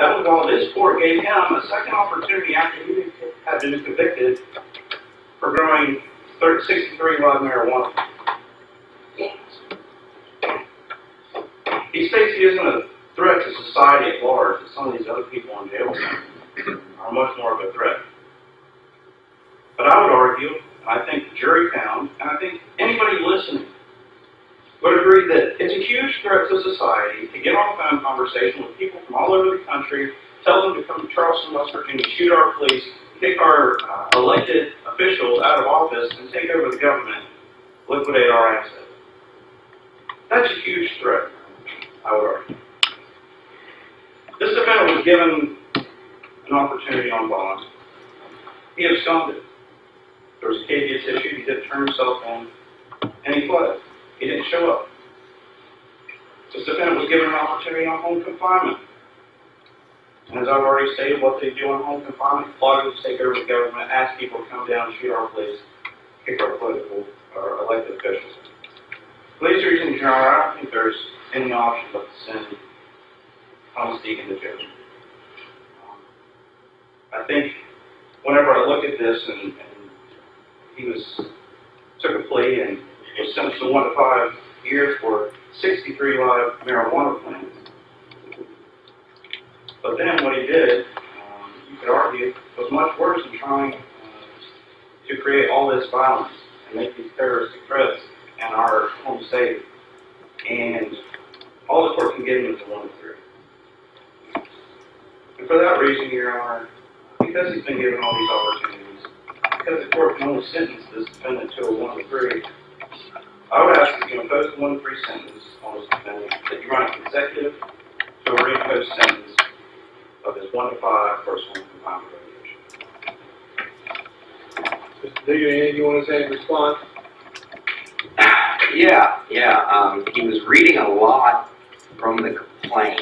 That was while this court gave him a second opportunity after he had been convicted for growing 63 live marijuana. He states he isn't a threat to society at large, that some of these other people in jail are much more of a threat. But I would argue, and I think the jury found, and I think anybody listening would agree that it's a huge threat to society to get on a phone conversation with people from all over the country, tell them to come to Charleston, West Virginia, shoot our police, kick our elected officials out of office, and take over the government, liquidate our assets. That's a huge threat, I would argue. This defendant was given an opportunity on bond. He absconded. There was a caveat issue. He didn't turn himself in, and he fled. He didn't show up. This defendant was given an opportunity on home confinement. And as I've already stated, what they do on home confinement, plot to take over the government, ask people to come down and shoot our police, kick our political or elected officials. For these reasons, Your Honor, I don't think there's any option but to send Thomas Deegan to jail. I think whenever I look at this, and he took a plea and was sentenced to 1 to 5 years for 63 live marijuana plants. But then what he did, you could argue, was much worse than trying to create all this violence and make these terroristic threats in our home state. And all the court can give him is a 1 to 3. And for that reason, Your Honor, because he's been given all these opportunities, because the court can only sentence this defendant to a 1 to 3, I would ask that you impose the 1 to 3 sentence on this defendant, that you run a consecutive to a reimposed sentence of his 1 to 5 first home confinement regulation. Mr. Deegan, anything you want to say in response? He was reading a lot from the complaint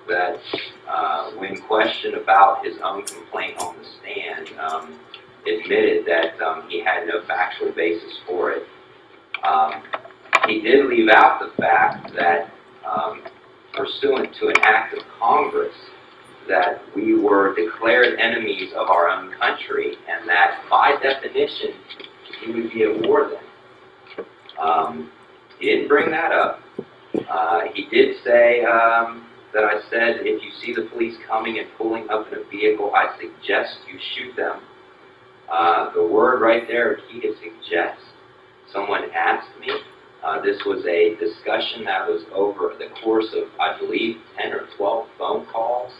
that when questioned about his own complaint on the stand, admitted that he had no factual basis for it. He did leave out the fact that pursuant to an act of Congress, that we were declared enemies of our own country, and that by definition he would be a war then. He didn't bring that up. He did say that I said, if you see the police coming and pulling up in a vehicle, I suggest you shoot them. The word right there, key to suggest. Someone asked me. This was a discussion that was over the course of, I believe, 10 or 12 phone calls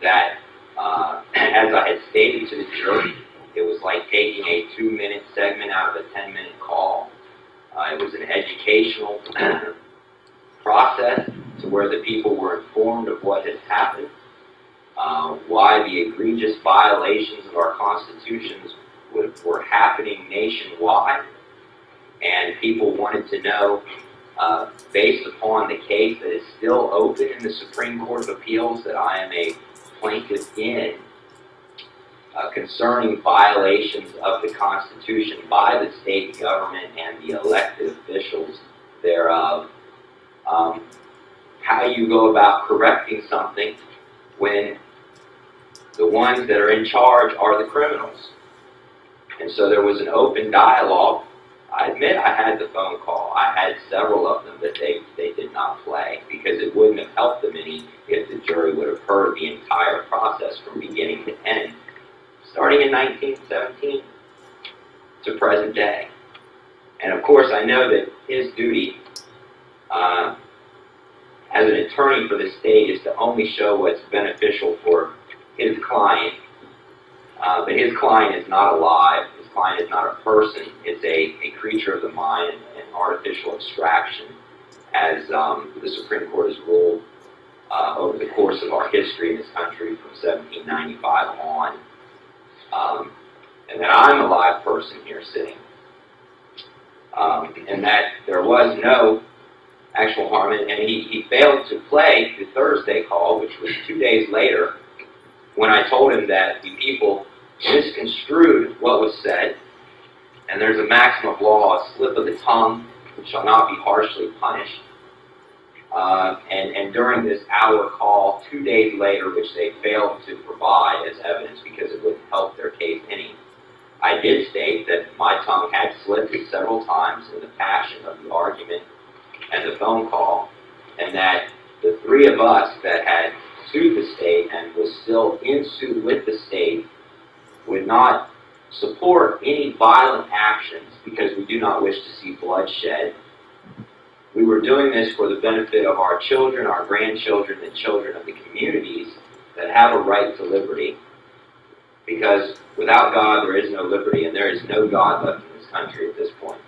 that, as I had stated to the jury, it was like taking a 2-minute segment out of a 10-minute call. It was an educational process to where the people were informed of what had happened, why the egregious violations of our constitutions were happening nationwide, and people wanted to know, based upon the case that is still open in the Supreme Court of Appeals that I am a plaintiff in, concerning violations of the Constitution by the state government and the elected officials thereof, how you go about correcting something when the ones that are in charge are the criminals. And so there was an open dialogue. I admit I had the phone call. I had several of them, but they did not play because it wouldn't have helped them any if the jury would have heard the entire process from beginning to end, starting in 1917 to present day. And of course, I know that his duty as an attorney for the state is to only show what's beneficial for his client. But his client is not alive. His client is not a person. It's a creature of the mind, an artificial abstraction, as the Supreme Court has ruled over the course of our history in this country from 1795 on. And that I'm a live person here sitting. And that there was no actual harm. And he failed to play the Thursday call, which was 2 days later, when I told him that the people misconstrued what was said, and there's a maxim of law, a slip of the tongue shall not be harshly punished. And during this hour call, 2 days later, which they failed to provide as evidence because it wouldn't help their case any, I did state that my tongue had slipped several times in the passion of the argument and the phone call, and that the three of us that had sued the state and was still in suit with the state would not support any violent actions because we do not wish to see bloodshed. We were doing this for the benefit of our children, our grandchildren, and children of the communities that have a right to liberty. Because without God, there is no liberty, and there is no God left in this country at this point.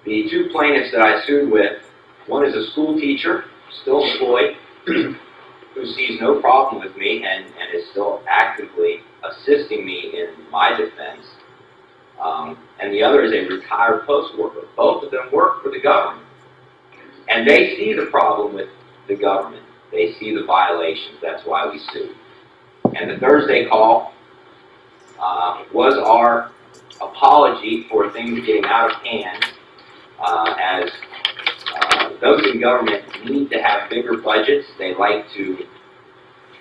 The two plaintiffs that I sued with, one is a school teacher, still employed, who sees no problem with me and is still actively assisting me in my defense. And the other is a retired postal worker. Both of them work for the government. And they see the problem with the government. They see the violations. That's why we sue. And the Thursday call was our apology for things getting out of hand, as those in government need to have bigger budgets. They like to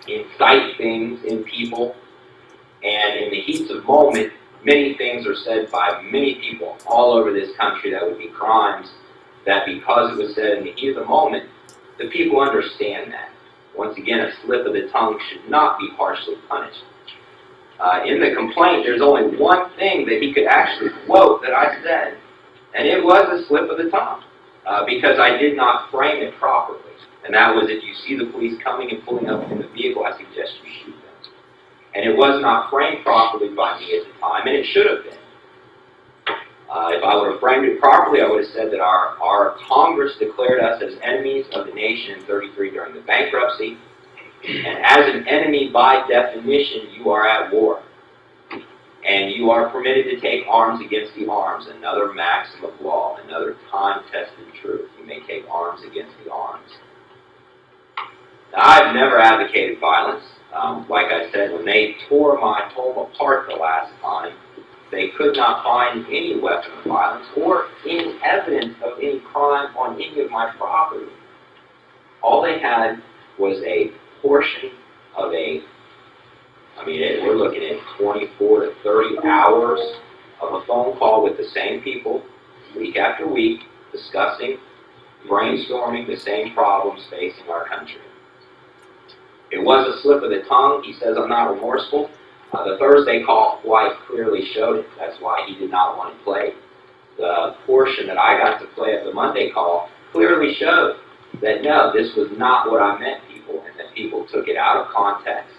incite things in people. And in the heats of moment, many things are said by many people all over this country that would be crimes that, because it was said in the heat of the moment, the people understand that. Once again, a slip of the tongue should not be harshly punished. In the complaint, there's only one thing that he could actually quote that I said, and it was a slip of the tongue, because I did not frame it properly. And that was, if you see the police coming and pulling up in the vehicle, I suggest you shoot them. And it was not framed properly by me at the time, and it should have been. If I would have framed it properly, I would have said that our Congress declared us as enemies of the nation in '33 during the bankruptcy. And as an enemy, by definition, you are at war. And you are permitted to take arms against the arms, another maxim of law, another time-tested truth. You may take arms against the arms. Now, I've never advocated violence. Like I said, when they tore my home apart the last time, they could not find any weapon of violence or any evidence of any crime on any of my property. All they had was a portion of we're looking at 24 to 30 hours of a phone call with the same people, week after week, discussing, brainstorming the same problems facing our country. It was a slip of the tongue. He says I'm not remorseful. The Thursday call quite clearly showed it. That's why he did not want to play. The portion that I got to play at the Monday call clearly showed that no, this was not what I meant, people, and that people took it out of context,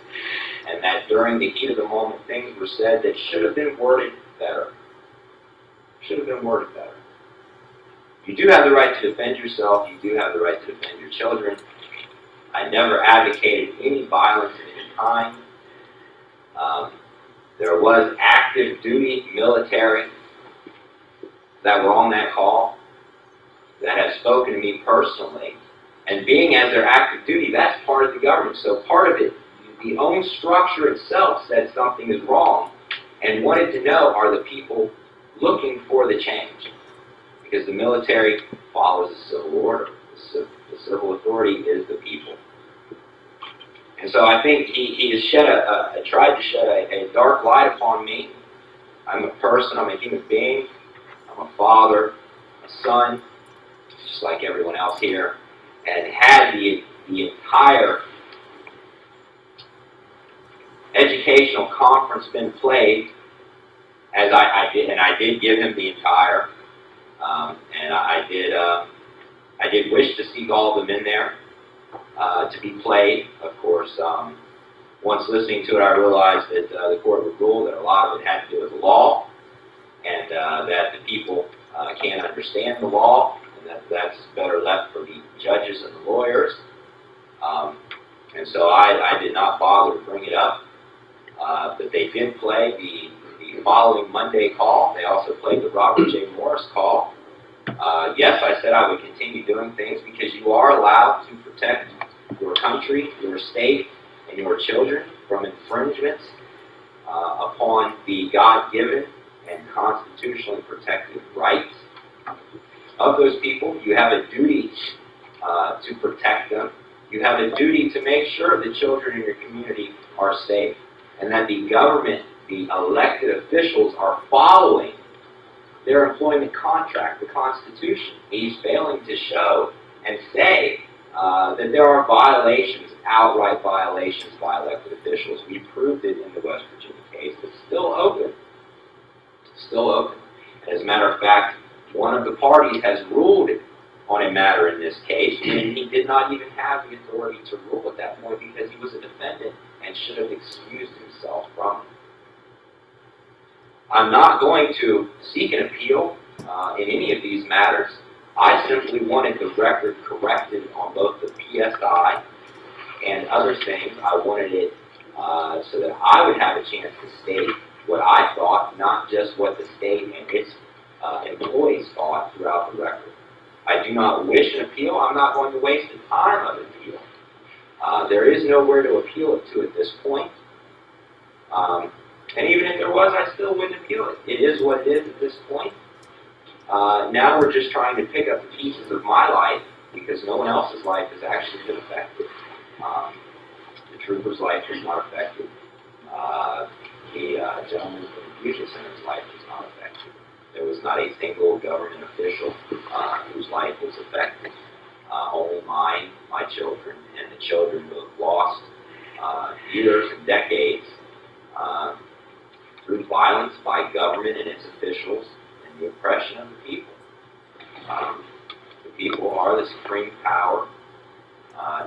and that during the heat of the moment things were said that should have been worded better. Should have been worded better. You do have the right to defend yourself. You do have the right to defend your children. I never advocated any violence of any kind. There was active duty military that were on that call that have spoken to me personally. And being as their active duty, that's part of the government. So part of it, the own structure itself said something is wrong and wanted to know, are the people looking for the change? Because the military follows the civil order. The civil authority is the people. And so I think he has tried to shed a dark light upon me. I'm a person, I'm a human being, I'm a father, a son, just like everyone else here. And had the entire educational conference been played, as I did, and I did give him the entire, and I did wish to see all of them in there to be played. Of course, once listening to it, I realized that the court would rule that a lot of it had to do with the law, and that the people can't understand the law, and that's better left for the judges and the lawyers. And so I did not bother to bring it up. But they did play the following Monday call. They also played the Robert J. Morris call. Yes, I said I would continue doing things because you are allowed to protect your country, your state, and your children from infringements upon the God-given and constitutionally protected rights. of those people. You have a duty to protect them. You have a duty to make sure the children in your community are safe, and that the government, the elected officials, are following their employment contract, the Constitution. He's failing to show and say that there are violations, outright violations by elected officials. We proved it in the West Virginia case. It's still open. It's still open. As a matter of fact, one of the parties has ruled on a matter in this case when he did not even have the authority to rule at that point because he was a defendant and should have excused himself from it. I'm not going to seek an appeal in any of these matters. I simply wanted the record corrected on both the PSI and other things. I wanted it so that I would have a chance to state what I thought, not just what the state and its employees thought throughout the record. I do not wish an appeal. I'm not going to waste the time of an appeal. There is nowhere to appeal it to at this point. And even if there was, I still wouldn't appeal it. It is what it is at this point. Now we're just trying to pick up the pieces of my life because no one else's life has actually been affected. The trooper's life was not affected. The gentleman from the Fusion Center's life was not affected. There was not a single government official whose life was affected. Only mine, my children, and the children who have lost years and decades through violence by government and its officials and the oppression of the people. The people are the supreme power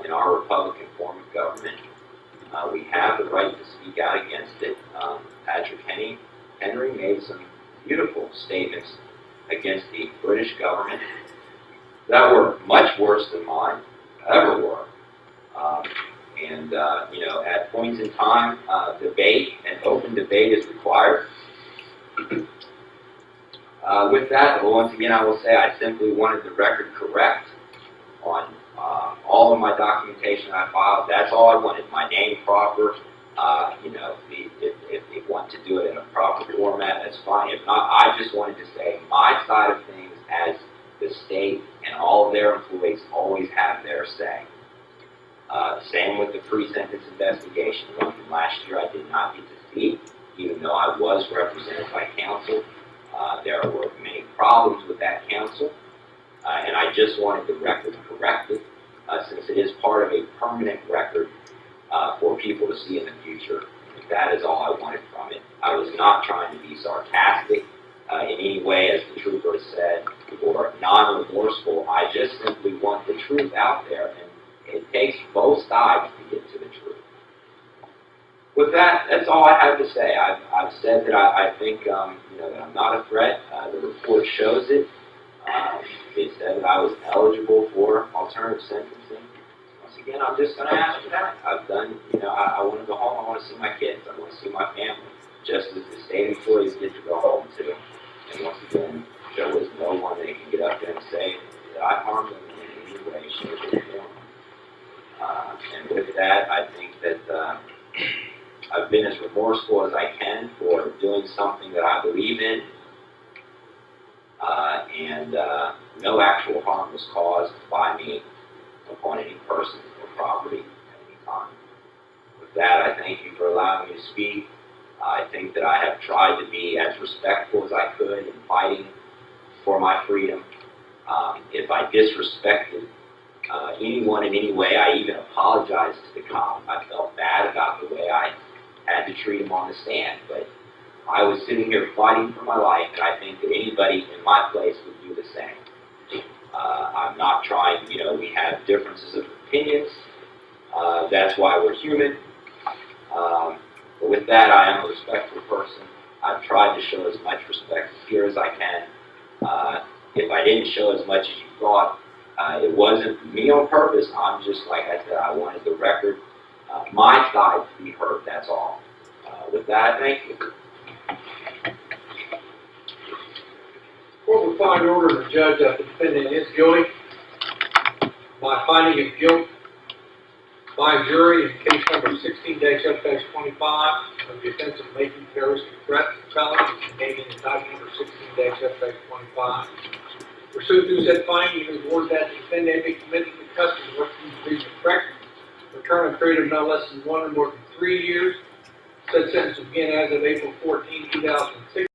in our Republican form of government. We have the right to speak out against it. Patrick Henry made some beautiful statements against the British government that were much worse than mine ever were. At points in time, debate and open debate is required. With that, once again, I will say I simply wanted the record correct on all of my documentation I filed. That's all I wanted. My name proper. If they want to do it in a proper format, that's fine. If not, I just wanted to say my side of things as the state and all of their employees always have their say. Same with the pre-sentence investigation. The one from last year I did not get to see, even though I was represented by counsel. There were many problems with that counsel, and I just wanted the record corrected, since it is part of a permanent record for people to see in the future. That is all I wanted from it. I was not trying to be sarcastic in any way, as the trooper has said, or non-remorseful. I just simply want the truth out there, and it takes both sides to get to the truth. With that, that's all I have to say. I've said that I think that I'm not a threat. The report shows it. It said that I was eligible for alternative sentencing. Once again, I'm just going to ask for that. I've done, I want to go home. I want to see my kids. I want to see my family, just as the state employees get to go home too. And once again, there was no one that can get up there and say that I harmed them in any way, shape, or form. And with that, I think that I've been as remorseful as I can for doing something that I believe in, and no actual harm was caused by me upon any person or property at any time. With that, I thank you for allowing me to speak. I think that I have tried to be as respectful as I could in fighting for my freedom. If I disrespected anyone in any way, I even apologized to the cop. I felt bad about the way I had to treat him on the stand, but I was sitting here fighting for my life, and I think that anybody in my place would do the same. I'm not trying, we have differences of opinions. That's why we're human. But with that, I am a respectful person. I've tried to show as much respect here as I can. If I didn't show as much as you thought, it wasn't me on purpose. I'm just, like I said, I wanted the record, my side to be heard, that's all. With that, thank you. Court will find order of the judge that the defendant is guilty by finding of guilt by jury in case number 16-F-25 of the offense of making terroristic threats and felonies contained in indictment number 16-F-25. Pursuant to said finding, it is ordered that the defendant be committed to custody of reasonable correction for a term of period of no less than 1 or more than 3 years. Said sentence will begin as of April 14, 2006.